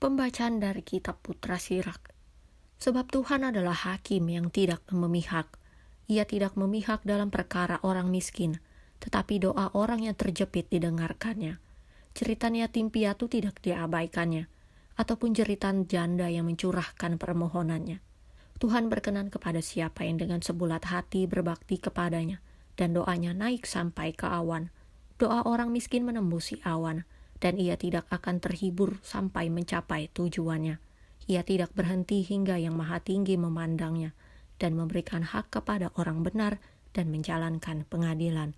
Pembacaan dari kitab Putra Sirak. Sebab Tuhan adalah hakim yang tidak memihak. Ia tidak memihak dalam perkara orang miskin, tetapi doa orang yang terjepit didengarkannya. Jeritan yatim piatu tidak diabaikannya, ataupun jeritan janda yang mencurahkan permohonannya. Tuhan berkenan kepada siapa yang dengan sebulat hati berbakti kepadanya, dan doanya naik sampai ke awan. Doa orang miskin menembusi awan, dan ia tidak akan terhibur sampai mencapai tujuannya. Ia tidak berhenti hingga yang maha tinggi memandangnya, dan memberikan hak kepada orang benar dan menjalankan pengadilan.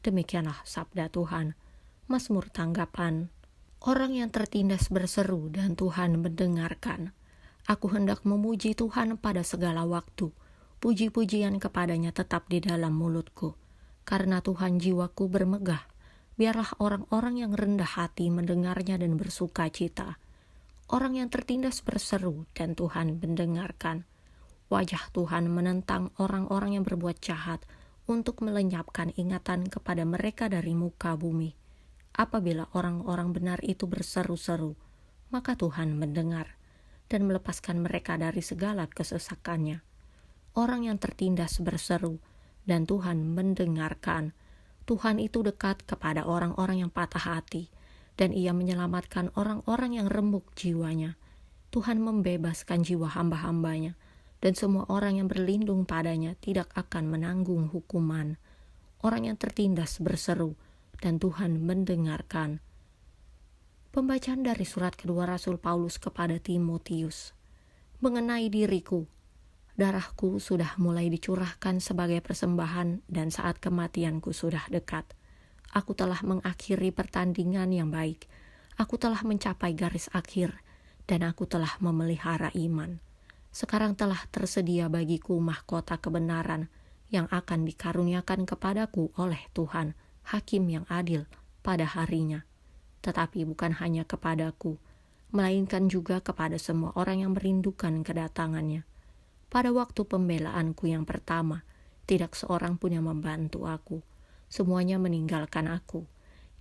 Demikianlah sabda Tuhan. Mazmur tanggapan. Orang yang tertindas berseru dan Tuhan mendengarkan. Aku hendak memuji Tuhan pada segala waktu. Puji-pujian kepadanya tetap di dalam mulutku. Karena Tuhan jiwaku bermegah. Biarlah orang-orang yang rendah hati mendengarnya dan bersuka cita. Orang yang tertindas berseru dan Tuhan mendengarkan. Wajah Tuhan menentang orang-orang yang berbuat jahat untuk melenyapkan ingatan kepada mereka dari muka bumi. Apabila orang-orang benar itu berseru-seru, maka Tuhan mendengar dan melepaskan mereka dari segala kesesakannya. Orang yang tertindas berseru dan Tuhan mendengarkan. Tuhan itu dekat kepada orang-orang yang patah hati, dan ia menyelamatkan orang-orang yang remuk jiwanya. Tuhan membebaskan jiwa hamba-hambanya, dan semua orang yang berlindung padanya tidak akan menanggung hukuman. Orang yang tertindas berseru, dan Tuhan mendengarkan. Pembacaan dari surat kedua Rasul Paulus kepada Timotius. Mengenai diriku, darahku sudah mulai dicurahkan sebagai persembahan dan saat kematianku sudah dekat. Aku telah mengakhiri pertandingan yang baik. Aku telah mencapai garis akhir dan aku telah memelihara iman. Sekarang telah tersedia bagiku mahkota kebenaran yang akan dikaruniakan kepadaku oleh Tuhan, hakim yang adil pada harinya. Tetapi bukan hanya kepadaku, melainkan juga kepada semua orang yang merindukan kedatangannya. Pada waktu pembelaanku yang pertama, tidak seorang pun yang membantu aku. Semuanya meninggalkan aku.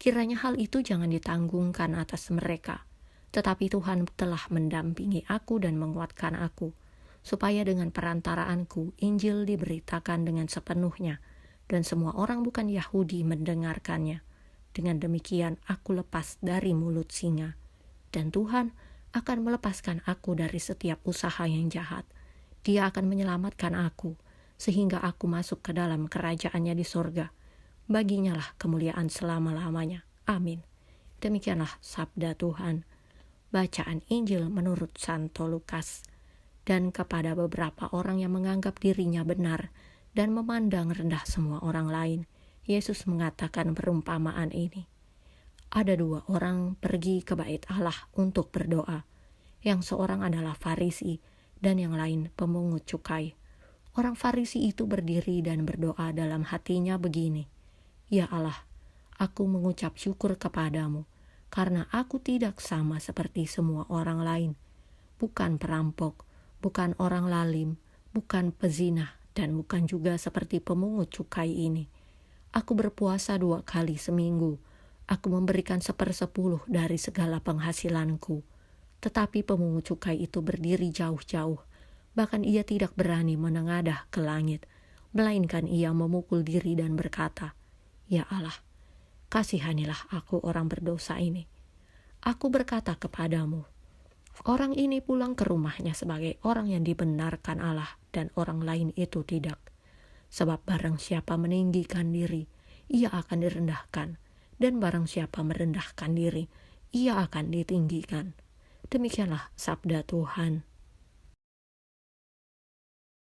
Kiranya hal itu jangan ditanggungkan atas mereka. Tetapi Tuhan telah mendampingi aku dan menguatkan aku, supaya dengan perantaraanku Injil diberitakan dengan sepenuhnya, dan semua orang bukan Yahudi mendengarkannya. Dengan demikian aku lepas dari mulut singa, dan Tuhan akan melepaskan aku dari setiap usaha yang jahat. Dia akan menyelamatkan aku, sehingga aku masuk ke dalam kerajaannya di sorga. Baginya lah kemuliaan selama-lamanya. Amin. Demikianlah sabda Tuhan. Bacaan Injil menurut Santo Lukas. Dan kepada beberapa orang yang menganggap dirinya benar dan memandang rendah semua orang lain, Yesus mengatakan perumpamaan ini. Ada dua orang pergi ke bait Allah untuk berdoa. Yang seorang adalah Farisi, dan yang lain pemungut cukai. Orang Farisi itu berdiri dan berdoa dalam hatinya begini, Ya Allah, aku mengucap syukur kepadamu, karena aku tidak sama seperti semua orang lain, bukan perampok, bukan orang lalim, bukan pezina, dan bukan juga seperti pemungut cukai ini. Aku berpuasa 2 kali seminggu, aku memberikan 1/10 dari segala penghasilanku. Tetapi pemungut cukai itu berdiri jauh-jauh, bahkan ia tidak berani menengadah ke langit, melainkan ia memukul diri dan berkata, Ya Allah, kasihanilah aku orang berdosa ini. Aku berkata kepadamu, orang ini pulang ke rumahnya sebagai orang yang dibenarkan Allah dan orang lain itu tidak. Sebab barang siapa meninggikan diri, ia akan direndahkan, dan barang siapa merendahkan diri, ia akan ditinggikan. Demikianlah sabda Tuhan.